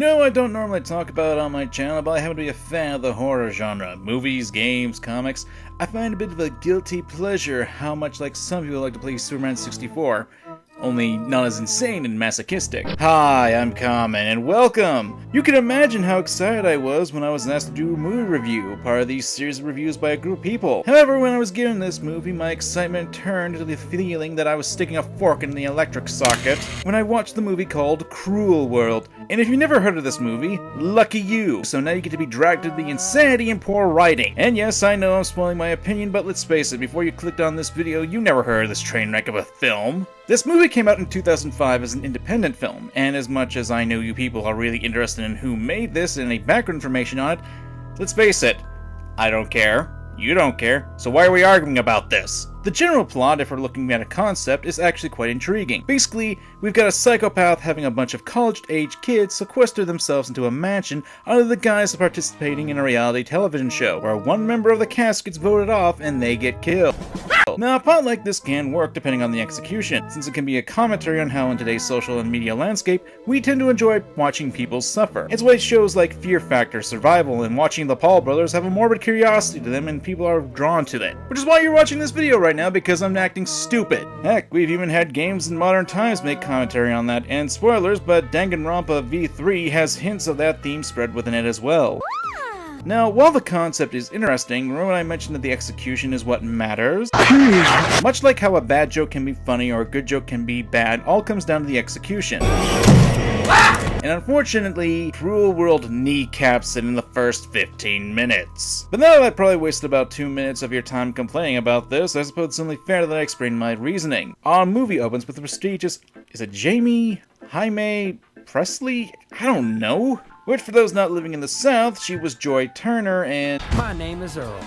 I don't normally talk about it on my channel, but I happen to be a fan of the horror genre. Movies, games, comics. I find a bit of a guilty pleasure how much like some people like to play Superman 64. Only not as insane and masochistic. Hi, I'm Kamen, and welcome! You can imagine how excited I was when I was asked to do a movie review, part of these series of reviews by a group of people. However, when I was given this movie, my excitement turned to the feeling that I was sticking a fork in the electric socket when I watched the movie called Cruel World. And if you've never heard of this movie, lucky you! So now you get to be dragged to the insanity and poor writing. And yes, I know I'm spoiling my opinion, but let's face it, before you clicked on this video, you never heard of this train wreck of a film. This movie came out in 2005 as an independent film, and as much as I know you people are really interested in who made this and any background information on it, let's face it, I don't care. You don't care, so why are we arguing about this? The general plot, if we're looking at a concept, is actually quite intriguing. Basically, we've got a psychopath having a bunch of college-age kids sequester themselves into a mansion under the guise of participating in a reality television show, where one member of the cast gets voted off and they get killed. Now, a plot like this can work depending on the execution, since it can be a commentary on how in today's social and media landscape, we tend to enjoy watching people suffer. It's why shows like Fear Factor, Survival, and watching the Paul brothers have a morbid curiosity to them and people are drawn to it. Which is why you're watching this video right now, because I'm acting stupid. Heck, we've even had games in modern times make commentary on that, and spoilers, but Danganronpa V3 has hints of that theme spread within it as well. Now, while the concept is interesting, remember when I mentioned that the execution is what matters? Much like how a bad joke can be funny or a good joke can be bad, all comes down to the execution. And unfortunately, Cruel World kneecaps it in the first 15 minutes. But now that I probably wasted about 2 minutes of your time complaining about this, I suppose it's only fair that I explain my reasoning. Our movie opens with the prestigious, is it Jamie? Jaime? Presley? I don't know. Which, for those not living in the South, she was Joy Turner, and my name is Earl.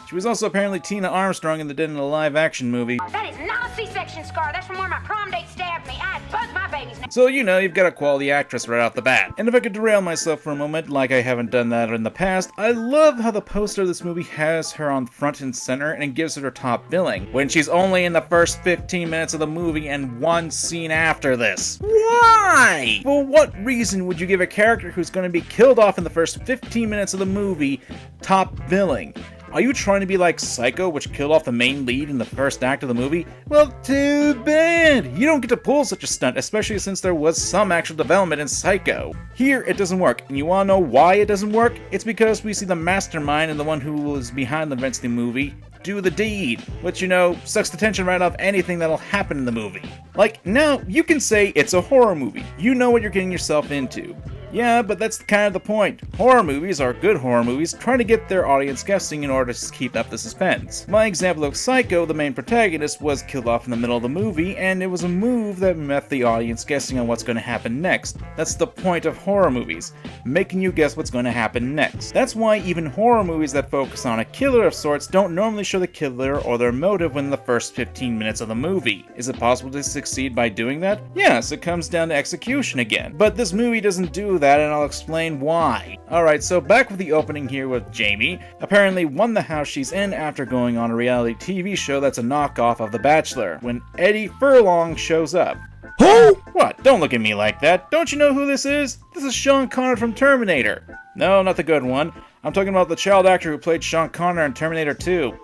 She was also apparently Tina Armstrong in the Dead in a live-action movie. That is not a C-section scar. That's from where my prom date stabbed me. I had both my babies now. So, you've got a quality actress right off the bat. And if I could derail myself for a moment, like I haven't done that in the past, I love how the poster of this movie has her on front and center and it gives her top billing, when she's only in the first 15 minutes of the movie and one scene after this. Why? For what reason would you give a character who's going to be killed off in the first 15 minutes of the movie top billing? Are you trying to be like Psycho, which killed off the main lead in the first act of the movie? Well, too bad! You don't get to pull such a stunt, especially since there was some actual development in Psycho. Here, it doesn't work, and you wanna know why it doesn't work? It's because we see the mastermind and the one who was behind the events of the movie do the deed, which, sucks the tension right off anything that'll happen in the movie. Like, now, you can say it's a horror movie. You know what you're getting yourself into. Yeah, but that's kind of the point. Horror movies, or good horror movies, try to get their audience guessing in order to keep up the suspense. My example of Psycho, the main protagonist was killed off in the middle of the movie, and it was a move that left the audience guessing on what's going to happen next. That's the point of horror movies, making you guess what's going to happen next. That's why even horror movies that focus on a killer of sorts don't normally show the killer or their motive within the first 15 minutes of the movie. Is it possible to succeed by doing that? Yes, it comes down to execution again. But this movie doesn't do that, and I'll explain why. Alright, so back with the opening here with Jamie, apparently won the house she's in after going on a reality TV show that's a knockoff of The Bachelor, when Eddie Furlong shows up. Who? What? Don't look at me like that. Don't you know who this is? This is Sean Connor from Terminator. No, not the good one. I'm talking about the child actor who played Sean Connor in Terminator 2.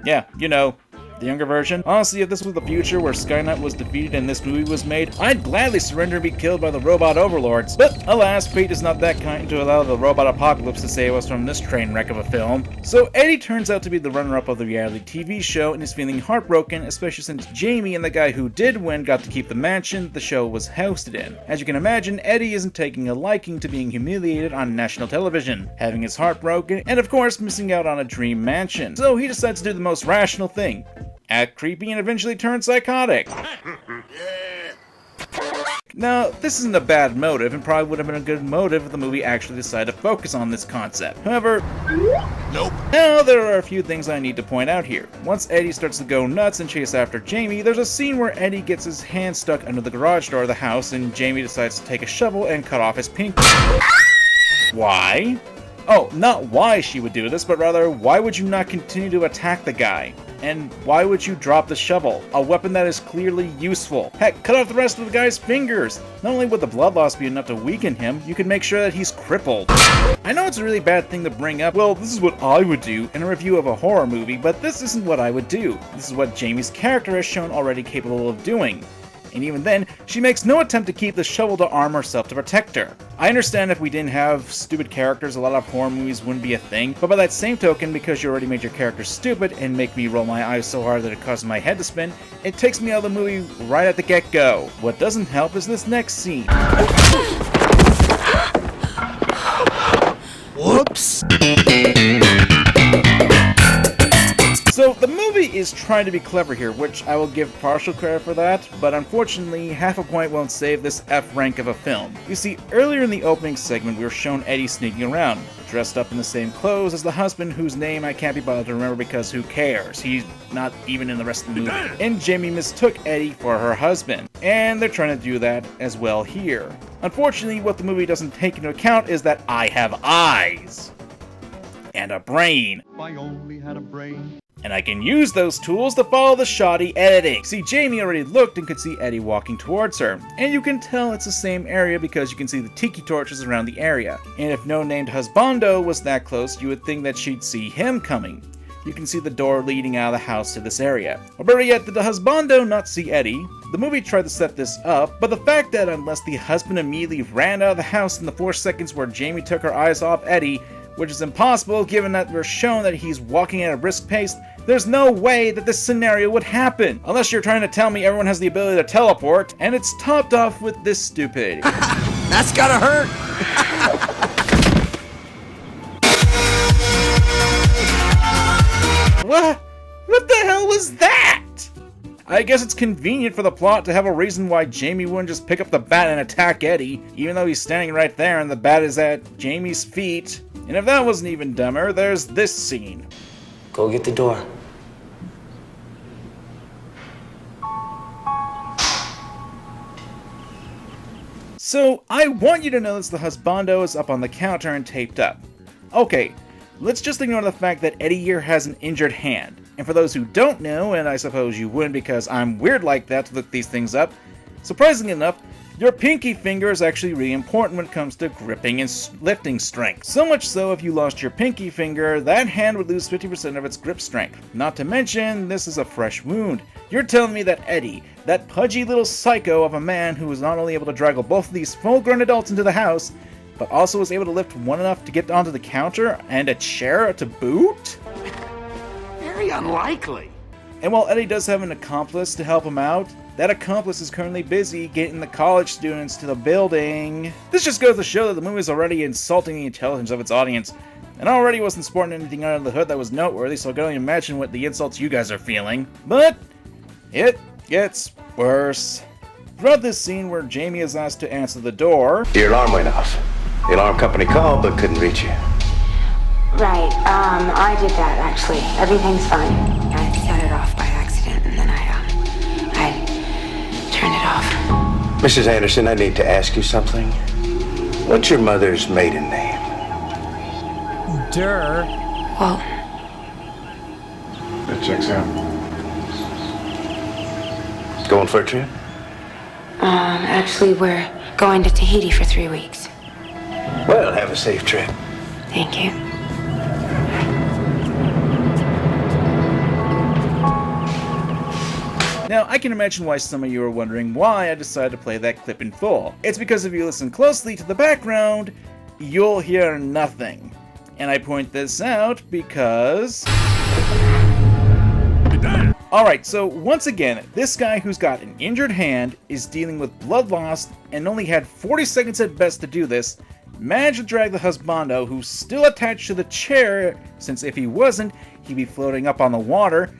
Yeah, the younger version. Honestly, if this was the future where Skynet was defeated and this movie was made, I'd gladly surrender and be killed by the robot overlords. But alas, fate is not that kind to allow the robot apocalypse to save us from this train wreck of a film. So Eddie turns out to be the runner-up of the reality TV show and is feeling heartbroken, especially since Jamie and the guy who did win got to keep the mansion the show was hosted in. As you can imagine, Eddie isn't taking a liking to being humiliated on national television, having his heart broken, and of course missing out on a dream mansion. So he decides to do the most rational thing. Act creepy and eventually turn psychotic. Now, this isn't a bad motive and probably would have been a good motive if the movie actually decided to focus on this concept. However, nope. Now there are a few things I need to point out here. Once Eddie starts to go nuts and chase after Jamie, there's a scene where Eddie gets his hand stuck under the garage door of the house and Jamie decides to take a shovel and cut off his pinky. Why? Oh, not why she would do this, but rather, why would you not continue to attack the guy? And why would you drop the shovel? A weapon that is clearly useful. Heck, cut off the rest of the guy's fingers. Not only would the blood loss be enough to weaken him, you can make sure that he's crippled. I know it's a really bad thing to bring up. Well, this is what I would do in a review of a horror movie, but this isn't what I would do. This is what Jamie's character has shown already capable of doing. And even then, she makes no attempt to keep the shovel to arm herself to protect her. I understand if we didn't have stupid characters, a lot of horror movies wouldn't be a thing, but by that same token, because you already made your character stupid and make me roll my eyes so hard that it causes my head to spin, it takes me out of the movie right at the get-go. What doesn't help is this next scene. Whoops! So, the movie is trying to be clever here, which I will give partial credit for that, but unfortunately, half a point won't save this F rank of a film. You see, earlier in the opening segment, we were shown Eddie sneaking around, dressed up in the same clothes as the husband whose name I can't be bothered to remember because who cares? He's not even in the rest of the movie. And Jamie mistook Eddie for her husband, and they're trying to do that as well here. Unfortunately, what the movie doesn't take into account is that I have eyes. And a brain. If I only had a brain. And I can use those tools to follow the shoddy editing. See, Jamie already looked and could see Eddie walking towards her. And you can tell it's the same area because you can see the tiki torches around the area. And if no named husbando was that close, you would think that she'd see him coming. You can see the door leading out of the house to this area. Or better yet, did the husbando not see Eddie? The movie tried to set this up, but the fact that unless the husband immediately ran out of the house in the 4 seconds where Jamie took her eyes off Eddie, which is impossible given that we're shown that he's walking at a brisk pace, there's no way that this scenario would happen. Unless you're trying to tell me everyone has the ability to teleport, and it's topped off with this stupidity. That's gotta hurt! What? What the hell was that? I guess it's convenient for the plot to have a reason why Jamie wouldn't just pick up the bat and attack Eddie, even though he's standing right there and the bat is at Jamie's feet. And if that wasn't even dumber, there's this scene. Go get the door. So, I want you to notice the husbando is up on the counter and taped up. Okay, let's just ignore the fact that Eddie here has an injured hand. And for those who don't know, and I suppose you wouldn't because I'm weird like that to look these things up, surprisingly enough, your pinky finger is actually really important when it comes to gripping and lifting strength. So much so, if you lost your pinky finger, that hand would lose 50% of its grip strength. Not to mention, this is a fresh wound. You're telling me that Eddie, that pudgy little psycho of a man who was not only able to drag both of these full-grown adults into the house, but also was able to lift one enough to get onto the counter and a chair to boot? Very unlikely. And while Eddie does have an accomplice to help him out, that accomplice is currently busy getting the college students to the building. This just goes to show that the movie is already insulting the intelligence of its audience, and already wasn't sporting anything under the hood that was noteworthy, so I can only imagine what the insults you guys are feeling. But it gets worse. Throughout this scene where Jamie is asked to answer the door, Your alarm went off. The alarm company called but couldn't reach you. Right, I did that actually. Everything's fine. I set it off by accident and then I turned it off. Mrs. Anderson, I need to ask you something. What's your mother's maiden name? Durr. Well, That checks out. Going for a trip? actually we're going to Tahiti for 3 weeks. Well, have a safe trip. Thank you. Now, I can imagine why some of you are wondering why I decided to play that clip in full. It's because if you listen closely to the background, you'll hear nothing. And I point this out because... Alright, so once again, this guy who's got an injured hand is dealing with blood loss and only had 40 seconds at best to do this, managed to drag the husbando, who's still attached to the chair, since if he wasn't, he'd be floating up on the water,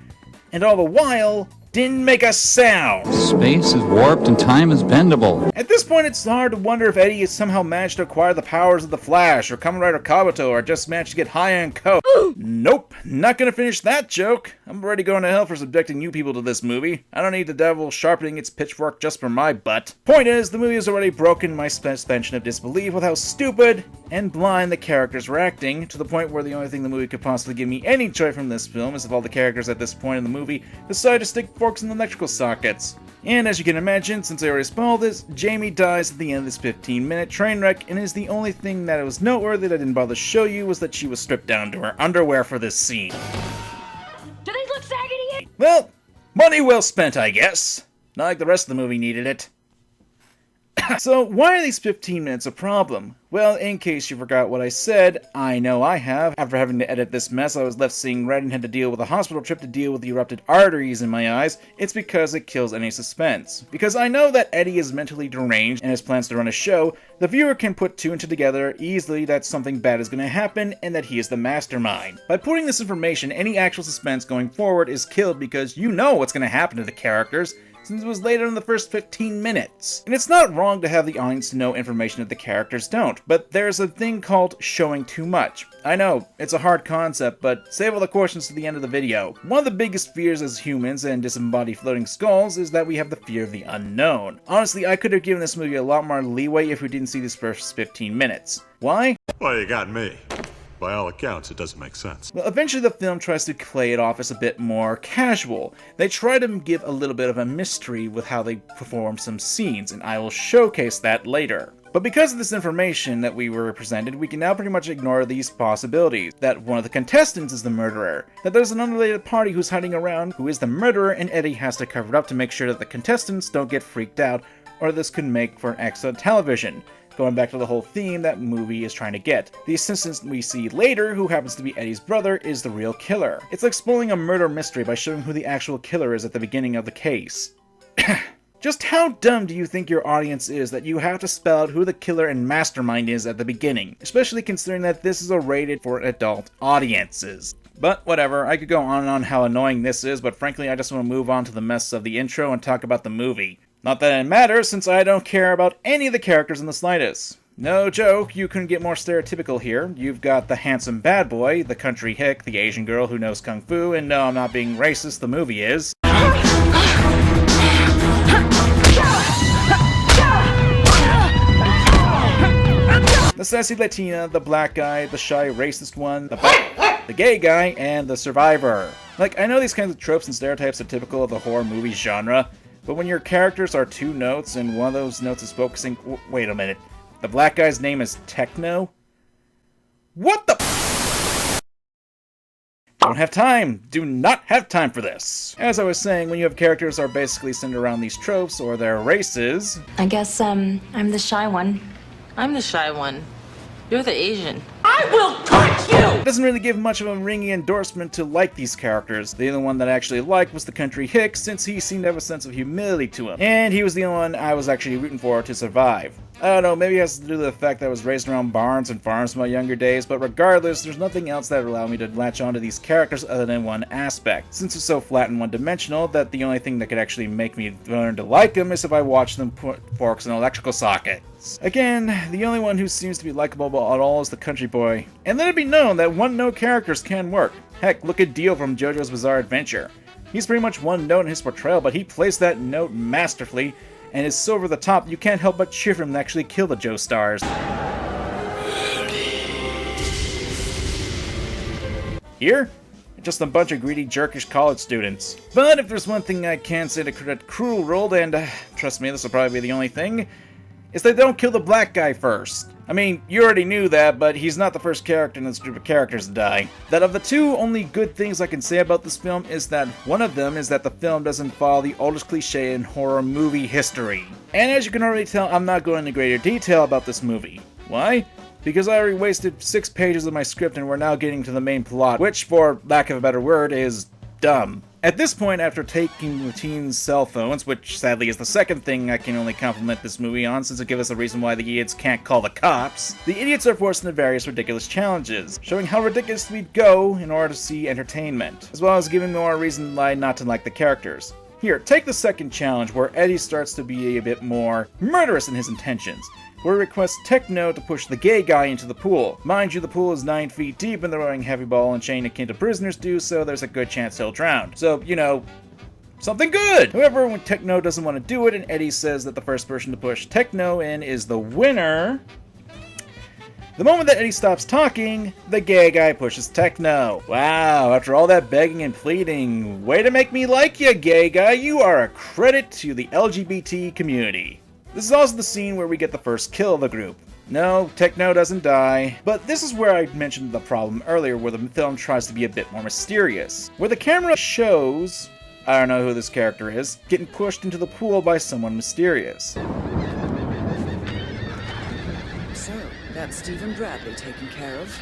and all the while, didn't make a sound. Space is warped and time is bendable. At this point, it's hard to wonder if Eddie has somehow managed to acquire the powers of the Flash, or Kamen Rider Kabuto, or just managed to get high on coke. Nope, not gonna finish that joke. I'm already going to hell for subjecting you people to this movie. I don't need the devil sharpening its pitchfork just for my butt. Point is, the movie has already broken my suspension of disbelief with how stupid and blind the characters were acting, to the point where the only thing the movie could possibly give me any joy from this film is if all the characters at this point in the movie decide to stick forks in the electrical sockets. And as you can imagine, since I already spoiled this, Jamie dies at the end of this 15-minute train wreck, and is the only thing that was noteworthy that I didn't bother to show you was that she was stripped down to her underwear for this scene. Do they look saggy? Well, money well spent, I guess. Not like the rest of the movie needed it. So, why are these 15 minutes a problem? Well, in case you forgot what I said, I know I have. After having to edit this mess, I was left seeing red and had to deal with a hospital trip to deal with the erupted arteries in my eyes. It's because it kills any suspense. Because I know that Eddie is mentally deranged and has plans to run a show, the viewer can put two and two together easily that something bad is going to happen and that he is the mastermind. By putting this information, any actual suspense going forward is killed because you know what's going to happen to the characters, since it was later in the first 15 minutes. And it's not wrong to have the audience know information that the characters don't, but there's a thing called showing too much. I know, it's a hard concept, but save all the questions to the end of the video. One of the biggest fears as humans and disembodied floating skulls is that we have the fear of the unknown. Honestly, I could have given this movie a lot more leeway if we didn't see these first 15 minutes. Why? Well, you got me. By all accounts, it doesn't make sense. Well, eventually the film tries to play it off as a bit more casual. They try to give a little bit of a mystery with how they perform some scenes, and I will showcase that later. But because of this information that we were presented, we can now pretty much ignore these possibilities. That one of the contestants is the murderer, that there's an unrelated party who's hiding around who is the murderer, and Eddie has to cover it up to make sure that the contestants don't get freaked out, or this could make for an excellent television. Going back to the whole theme that movie is trying to get. The assistant we see later, who happens to be Eddie's brother, is the real killer. It's like spoiling a murder mystery by showing who the actual killer is at the beginning of the case. Just how dumb do you think your audience is that you have to spell out who the killer and mastermind is at the beginning? Especially considering that this is a rated for adult audiences. But whatever, I could go on and on how annoying this is, but frankly I just want to move on to the mess of the intro and talk about the movie. Not that it matters, since I don't care about any of the characters in the slightest. No joke, you couldn't get more stereotypical here. You've got the handsome bad boy, the country hick, the Asian girl who knows kung fu, and no, I'm not being racist, the movie is. The sassy Latina, the black guy, the shy racist one, the gay guy, and the survivor. Like, I know these kinds of tropes and stereotypes are typical of the horror movie genre, but when your characters are two notes and one of those notes is focusing... Wait a minute. The black guy's name is Techno? What the... Don't have time. Do not have time for this. As I was saying, when you have characters are basically centered around these tropes or their races... I guess, I'm the shy one. I'm the shy one. You're the Asian. I will touch you! It doesn't really give much of a ringy endorsement to like these characters. The only one that I actually liked was the country hick, since he seemed to have a sense of humility to him. And he was the only one I was actually rooting for to survive. I don't know, maybe it has to do with the fact that I was raised around barns and farms in my younger days, but regardless, there's nothing else that would allow me to latch onto these characters other than one aspect. Since it's so flat and one-dimensional, that the only thing that could actually make me learn to like them is if I watch them put forks in electrical sockets. Again, the only one who seems to be likable at all is the country boy. And let it be known that one-note characters can work. Heck, look at Dio from JoJo's Bizarre Adventure. He's pretty much one note in his portrayal, but he plays that note masterfully, and is so over the top you can't help but cheer for him to actually kill the Joestars. Here? Just a bunch of greedy, jerkish college students. But if there's one thing I can say to credit Cruel World, and trust me, this will probably be the only thing, is they don't kill the black guy first. I mean, you already knew that, but he's not the first character in this group of characters to die. That of the two only good things I can say about this film is that one of them is that the film doesn't follow the oldest cliche in horror movie history. And as you can already tell, I'm not going into greater detail about this movie. Why? Because I already wasted 6 pages of my script and we're now getting to the main plot, which, for lack of a better word, is dumb. At this point, after taking the teens' cell phones, which sadly is the second thing I can only compliment this movie on since it gives us a reason why the idiots can't call the cops, the idiots are forced into various ridiculous challenges, showing how ridiculous we'd go in order to see entertainment, as well as giving more reason why not to like the characters. Here, take the second challenge where Eddie starts to be a bit more murderous in his intentions, where he requests Techno to push the gay guy into the pool. Mind you, the pool is 9 feet deep and they're wearing heavy ball and chain akin to prisoners do, so there's a good chance he'll drown. So, you know, something good! However, when Techno doesn't want to do it and Eddie says that the first person to push Techno in is the winner, The moment that Eddie stops talking, the gay guy pushes techno. Wow, after all that begging and pleading, way to make me like you, gay guy. You are a credit to the LGBT community. This is also the scene where we get the first kill of the group. No, Techno doesn't die, but this is where I mentioned the problem earlier where the film tries to be a bit more mysterious. Where the camera shows, I don't know who this character is, getting pushed into the pool by someone mysterious. So, that's Stephen Bradley taken care of.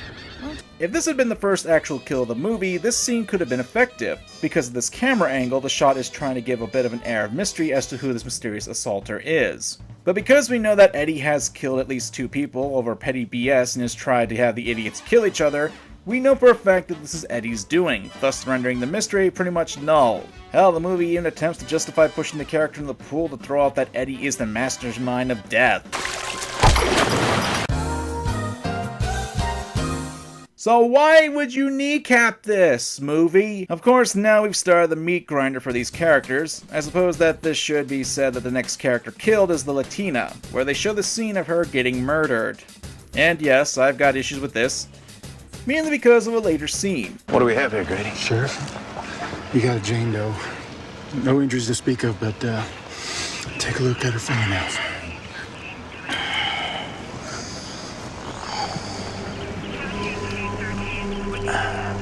If this had been the first actual kill of the movie, this scene could have been effective. Because of this camera angle, the shot is trying to give a bit of an air of mystery as to who this mysterious assaulter is. But because we know that Eddie has killed at least 2 people over petty BS and has tried to have the idiots kill each other, we know for a fact that this is Eddie's doing, thus rendering the mystery pretty much null. Hell, the movie even attempts to justify pushing the character in the pool to throw out that Eddie is the mastermind of death. So why would you kneecap this, movie? Of course, now we've started the meat grinder for these characters. I suppose that this should be said that the next character killed is the Latina, where they show the scene of her getting murdered. And yes, I've got issues with this, mainly because of a later scene. What do we have here, Grady? Sheriff, you got a Jane Doe. No injuries to speak of, but take a look at her fingernails.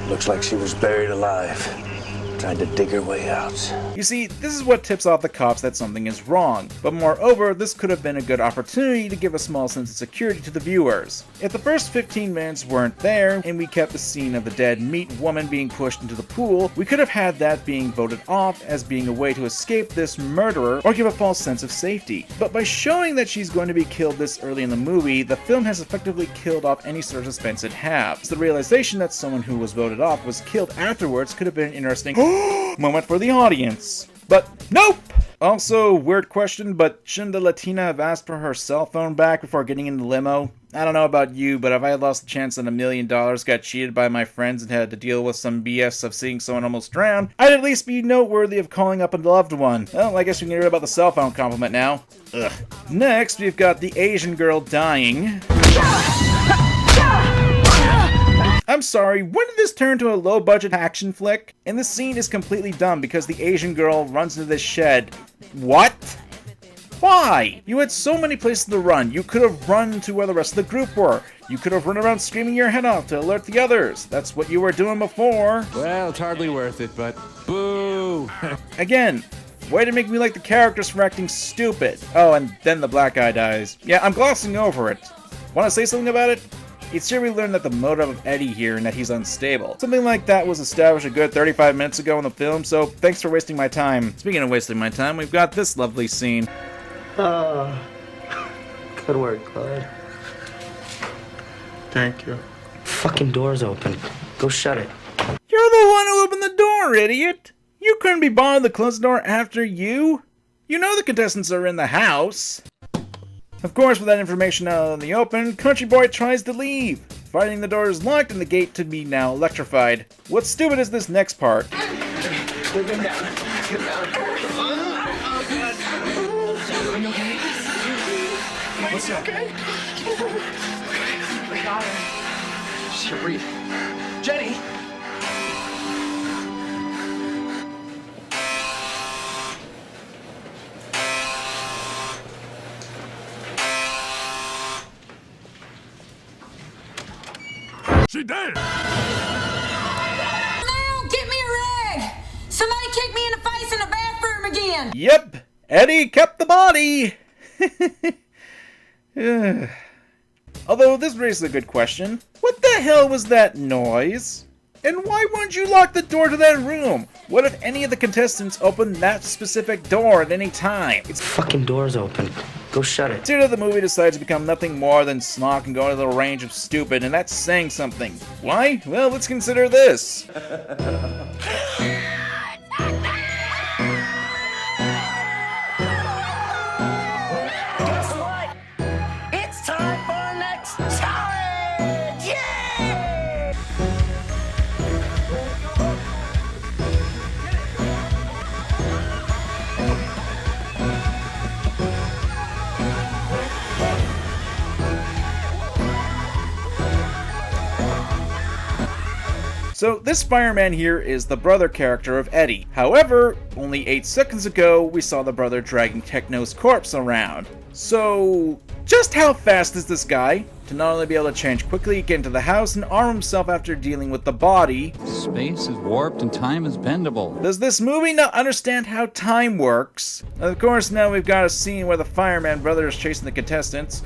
Looks like she was buried alive, trying to dig her way out. You see, this is what tips off the cops that something is wrong, but moreover, this could have been a good opportunity to give a small sense of security to the viewers. If the first 15 minutes weren't there, and we kept the scene of the dead meat woman being pushed into the pool, we could have had that being voted off as being a way to escape this murderer or give a false sense of safety. But by showing that she's going to be killed this early in the movie, the film has effectively killed off any sort of suspense it had. So the realization that someone who was voted off was killed afterwards could have been an interesting moment for the audience. But nope! Also, weird question, but shouldn't the Latina have asked for her cell phone back before getting in the limo? I don't know about you, but if I had lost the chance on $1 million, got cheated by my friends, and had to deal with some BS of seeing someone almost drown, I'd at least be noteworthy of calling up a loved one. Well, I guess we can hear about the cell phone compliment now. Ugh. Next, we've got the Asian girl dying. I'm sorry, when did this turn to a low-budget action flick? And this scene is completely dumb because the Asian girl runs into this shed. What? Why? You had so many places to run. You could have run to where the rest of the group were. You could have run around screaming your head off to alert the others. That's what you were doing before. Well, it's hardly worth it, but boo! Again, way to make me like the characters for acting stupid. Oh, and then the black guy dies. Yeah, I'm glossing over it. Want to say something about it? It's here we learn that the motive of Eddie here and that he's unstable. Something like that was established a good 35 minutes ago in the film, so thanks for wasting my time. Speaking of wasting my time, we've got this lovely scene. Good work, Claude. Thank you. Fucking door's open. Go shut it. You're the one who opened the door, idiot! You couldn't be bothered to close the door after you? You know the contestants are in the house. Of course, with that information out in the open, Country Boy tries to leave, finding the door is locked and the gate to be now electrified. What's stupid is this next part. What's okay? We got her. She'll breathe. Jenny! She dead! No! Get me a rag! Somebody kick me in the face in the bathroom again! Yep, Eddie kept the body! Although this raises a good question. What the hell was that noise? And why wouldn't you lock the door to that room? What if any of the contestants opened that specific door at any time? It's fucking door's open. Go shut it. Consider the movie decides to become nothing more than snock and go into the range of stupid, and that's saying something. Why? Well, let's consider this. Guess what? It's time for our next challenge! Yeah! So this fireman here is the brother character of Eddie. However, only 8 seconds ago, we saw the brother dragging Techno's corpse around. So, just how fast is this guy to not only be able to change quickly, get into the house, and arm himself after dealing with the body? Space is warped and time is bendable. Does this movie not understand how time works? Of course, now we've got a scene where the fireman brother is chasing the contestants.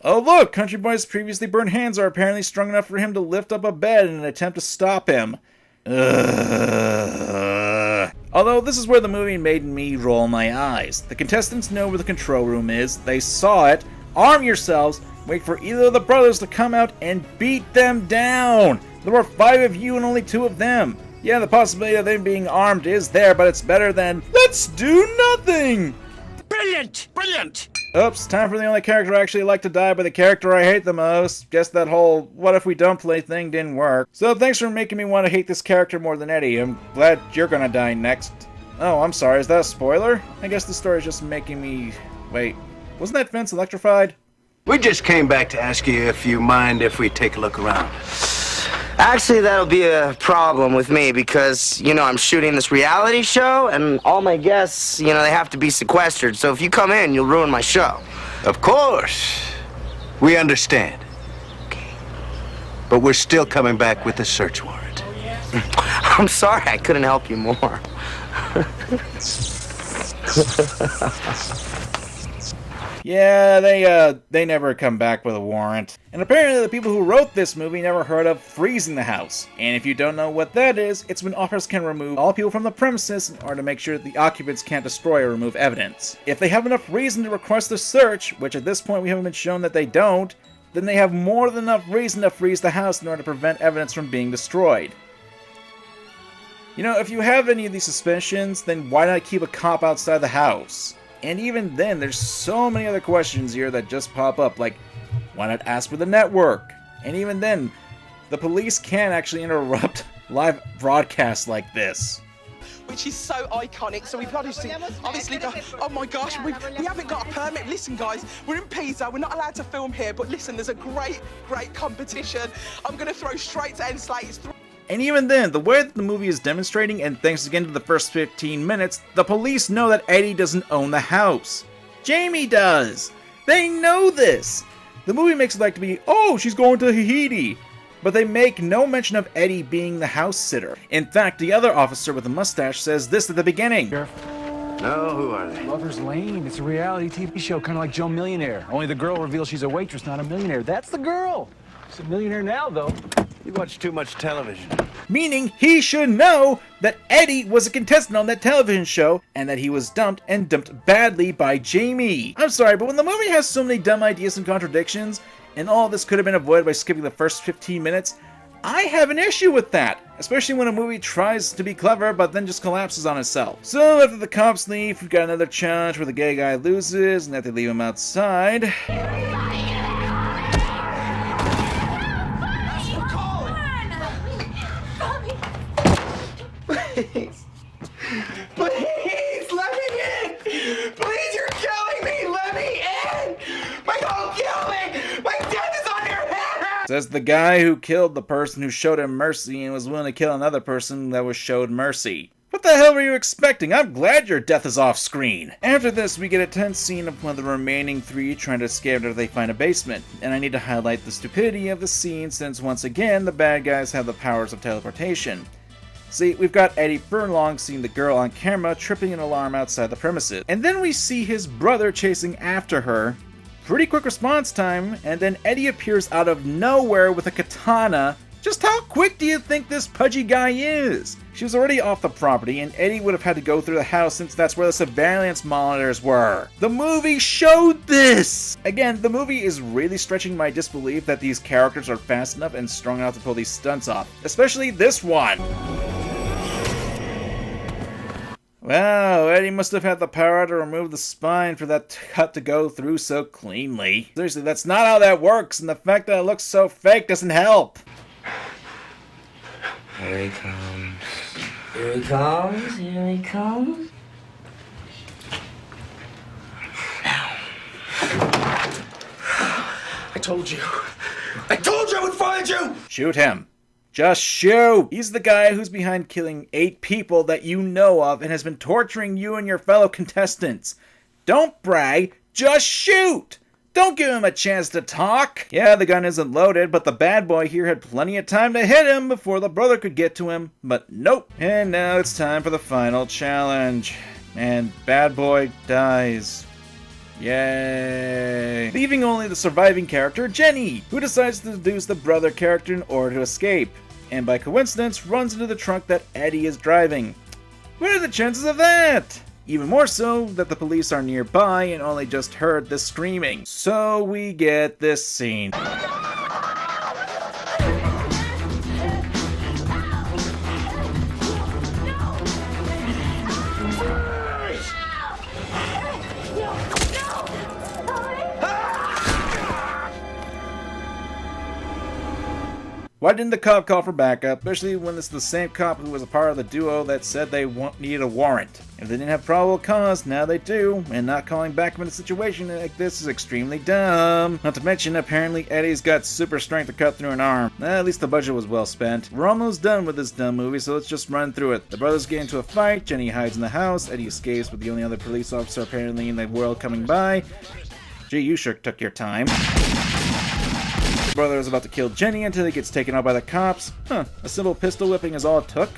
Oh look, Country Boy's previously burned hands are apparently strong enough for him to lift up a bed in an attempt to stop him. Although this is where the movie made me roll my eyes. The contestants know where the control room is, they saw it, arm yourselves, wait for either of the brothers to come out and beat them down! There were 5 of you and only 2 of them. Yeah, the possibility of them being armed is there, but it's better than, let's do nothing! Brilliant! Brilliant! Oops, time for the only character I actually like to die by the character I hate the most. Guess that whole what if we don't play thing didn't work. So thanks for making me want to hate this character more than Eddie. I'm glad you're gonna die next. Oh, I'm sorry, is that a spoiler? I guess the story's just making me... Wait, wasn't that fence electrified? We just came back to ask you if you mind if we take a look around. Actually, that'll be a problem with me because, I'm shooting this reality show and all my guests, they have to be sequestered. So if you come in, you'll ruin my show. Of course. We understand. Okay. But we're still coming back with a search warrant. I'm sorry, I couldn't help you more. Yeah, they never come back with a warrant. And apparently the people who wrote this movie never heard of freezing the house. And if you don't know what that is, it's when officers can remove all people from the premises in order to make sure that the occupants can't destroy or remove evidence. If they have enough reason to request a search, which at this point we haven't been shown that they don't, then they have more than enough reason to freeze the house in order to prevent evidence from being destroyed. If you have any of these suspicions, then why not keep a cop outside the house? And even then, there's so many other questions here that just pop up, like, why not ask for the network? And even then, the police can actually interrupt live broadcasts like this. Which is so iconic, so we've obviously got, oh my gosh, we haven't got a permit. Listen guys, we're in Pisa, we're not allowed to film here, but listen, there's a great competition. I'm gonna throw straight to end slates. And even then, the way that the movie is demonstrating, and thanks again to the first 15 minutes, the police know that Eddie doesn't own the house. Jamie does! They know this! The movie makes it like to be, oh, she's going to Tahiti! But they make no mention of Eddie being the house sitter. In fact, the other officer with the mustache says this at the beginning. No, who are they? Lover's Lane. It's a reality TV show, kind of like Joe Millionaire. Only the girl reveals she's a waitress, not a millionaire. That's the girl! She's a millionaire now, though. You watch too much television. Meaning he should know that Eddie was a contestant on that television show and that he was dumped and dumped badly by Jamie. I'm sorry, but when the movie has so many dumb ideas and contradictions, and all this could have been avoided by skipping the first 15 minutes, I have an issue with that. Especially when a movie tries to be clever but then just collapses on itself. So after the cops leave, we've got another challenge where the gay guy loses and that they leave him outside. Please. Please, let me in! Please, you're killing me! Let me in! Don't kill me! My death is on your hands! Says the guy who killed the person who showed him mercy and was willing to kill another person that was showed mercy. What the hell were you expecting? I'm glad your death is off screen. After this, we get a tense scene of one of the remaining 3 trying to escape after they find a basement. And I need to highlight the stupidity of the scene since once again, the bad guys have the powers of teleportation. See, we've got Eddie Furlong seeing the girl on camera tripping an alarm outside the premises. And then we see his brother chasing after her. Pretty quick response time, and then Eddie appears out of nowhere with a katana. Just how quick do you think this pudgy guy is? She was already off the property, and Eddie would have had to go through the house since that's where the surveillance monitors were. The movie showed this! Again, the movie is really stretching my disbelief that these characters are fast enough and strong enough to pull these stunts off. Especially this one! Wow, Eddie must have had the power to remove the spine for that cut to go through so cleanly. Seriously, that's not how that works, and the fact that it looks so fake doesn't help. Here he comes. Here he comes. Here he comes. I told you I would find you! Shoot him. Just shoot! He's the guy who's behind killing 8 people that you know of and has been torturing you and your fellow contestants. Don't brag, just shoot! Don't give him a chance to talk! Yeah, the gun isn't loaded, but the bad boy here had plenty of time to hit him before the brother could get to him, but nope. And now it's time for the final challenge. And bad boy dies. Yay! Leaving only the surviving character, Jenny, who decides to seduce the brother character in order to escape, and by coincidence runs into the trunk that Eddie is driving. What are the chances of that? Even more so that the police are nearby and only just heard the screaming. So we get this scene. Why didn't the cop call for backup, especially when it's the same cop who was a part of the duo that said they needed a warrant? If they didn't have probable cause, now they do, and not calling backup in a situation like this is extremely dumb. Not to mention, apparently Eddie's got super strength to cut through an arm. At least the budget was well spent. We're almost done with this dumb movie, so let's just run through it. The brothers get into a fight, Jenny hides in the house, Eddie escapes with the only other police officer apparently in the world coming by. Gee, you sure took your time. Brother is about to kill Jenny until he gets taken out by the cops. A simple pistol whipping is all it took?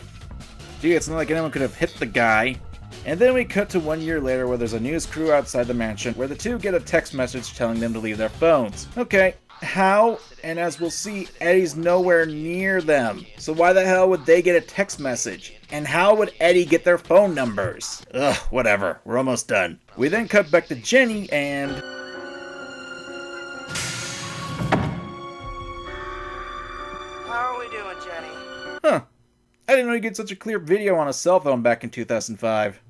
Gee, it's not like anyone could have hit the guy. And then we cut to 1 year later where there's a news crew outside the mansion where the two get a text message telling them to leave their phones. Okay, how? And as we'll see, Eddie's nowhere near them. So why the hell would they get a text message? And how would Eddie get their phone numbers? Ugh, whatever. We're almost done. We then cut back to Jenny and... How are we doing, Jenny? Huh. I didn't know you get such a clear video on a cell phone back in 2005.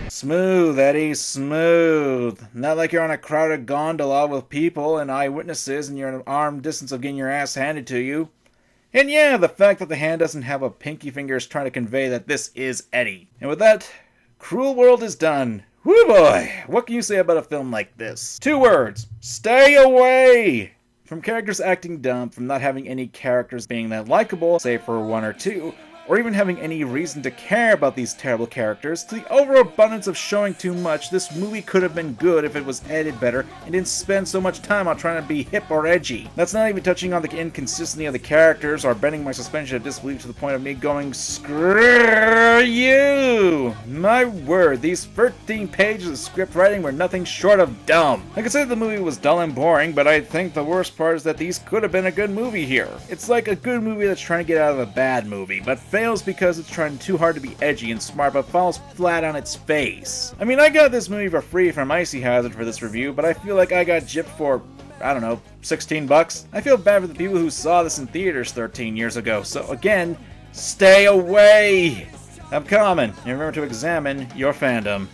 Smooth, Eddie, smooth. Not like you're on a crowded gondola with people and eyewitnesses and you're an arm distance of getting your ass handed to you. And yeah, the fact that the hand doesn't have a pinky finger is trying to convey that this is Eddie. And with that, Cruel World is done. Woo boy, what can you say about a film like this? 2 words, stay away! From characters acting dumb, from not having any characters being that likable, save for 1 or 2, or even having any reason to care about these terrible characters, to the overabundance of showing too much, this movie could have been good if it was edited better and didn't spend so much time on trying to be hip or edgy. That's not even touching on the inconsistency of the characters or bending my suspension of disbelief to the point of me going, screw you! My word, these 13 pages of script writing were nothing short of dumb. I could say the movie was dull and boring, but I think the worst part is that these could have been a good movie here. It's like a good movie that's trying to get out of a bad movie, but fails because it's trying too hard to be edgy and smart but falls flat on its face. I mean, I got this movie for free from Icy Hazard for this review, but I feel like I got gypped for, I don't know, 16 bucks? I feel bad for the people who saw this in theaters 13 years ago, so again, stay away! I'm Kamen, and remember to examine your fandom.